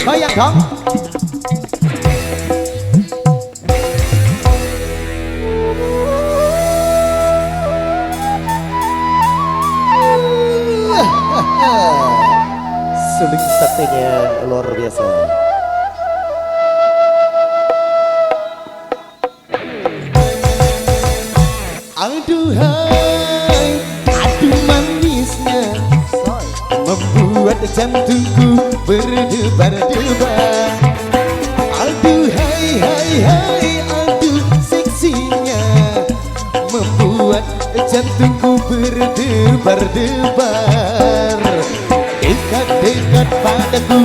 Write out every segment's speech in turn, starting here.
Goyang dong. Suling saktinya luar biasa. Aduhai, aduh manisnya membuat jantungku berdebar-debar. Aduh hai hai hai, aduh seksinya membuat jantungku berdebar-debar. Dekat-dekat padaku,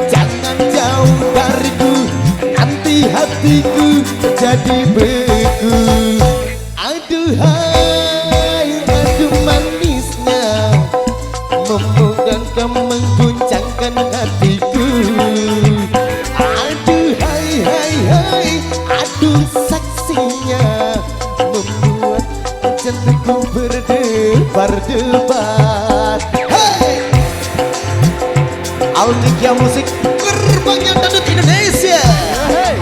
jangan jauh dariku, nanti hatiku jadi beku. Aduh hai, aduh manisnya memudahkan mengguncangkan hatiku. Aduh hai hai hai, aduh saksinya membuat jantungku berdebar-debar. Hey! Aldikia Musik, gerbangnya dangdut Indonesia. Hey!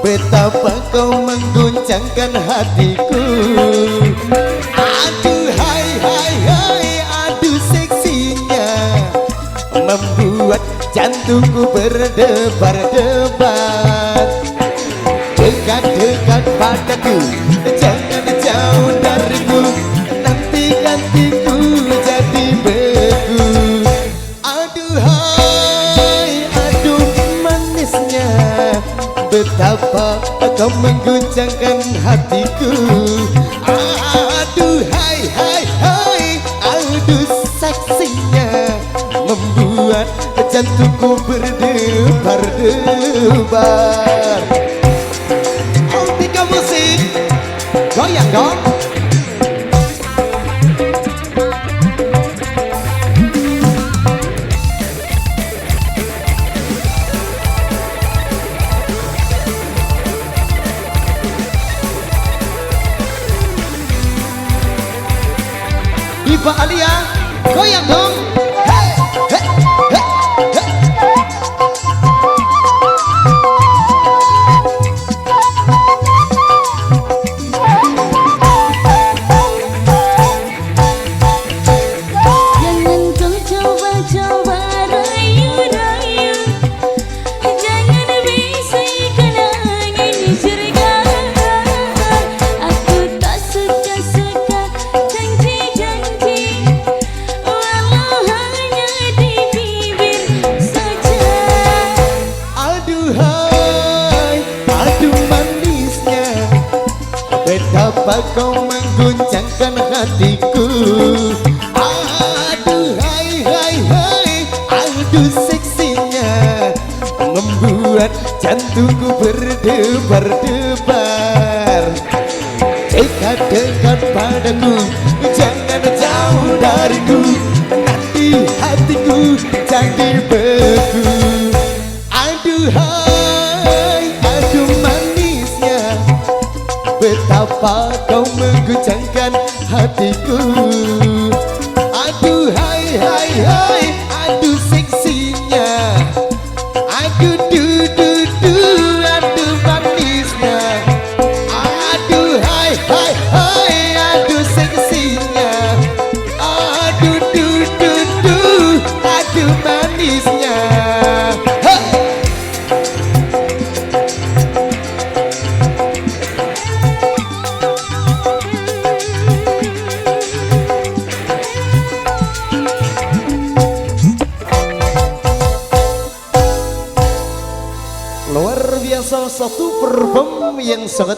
Betapa kau mengguncangkan hatiku. Aduh hai hai hai, aduh seksinya membuat jantungku berdebar-debar. Dekat-dekat padaku, jangan jauh dariku, nanti hatiku jadi beku. Aduh hai, aduh manisnya, betapa kau mengguncangkan hatiku. Aduh hai hai hai, aduh saksinya membuat jantungku berdebar-debar. Aldikia Musik, goyang dong. Ibu Alia, goyang dong. Hey, hey, hey, hey. Jangan kau coba-coba rayu-rayu, jangan bisikkan angin surga. Aku tak suka-suka janji-janji, walau hanya di bibir saja. Aduh hai, aduh manisnya, betapa kau mengguncangkan hatiku. Aduh hai hai hai, aduh seksinya membuat jantungku berdebar-debar. Dekat-dekat padaku, jangan jauh dariku, nanti hatiku jadi beku. Aduh hai, aduh manis, Mengapa kau mengguncangkan hatiku? Aduh hai hai hai, aduh seksinya, aduh du du du, aduh manisnya. Aduh hai hai hai, aduh seksinya, aduh du du du, aduh manisnya. Luar biasa, satu perform yang sangat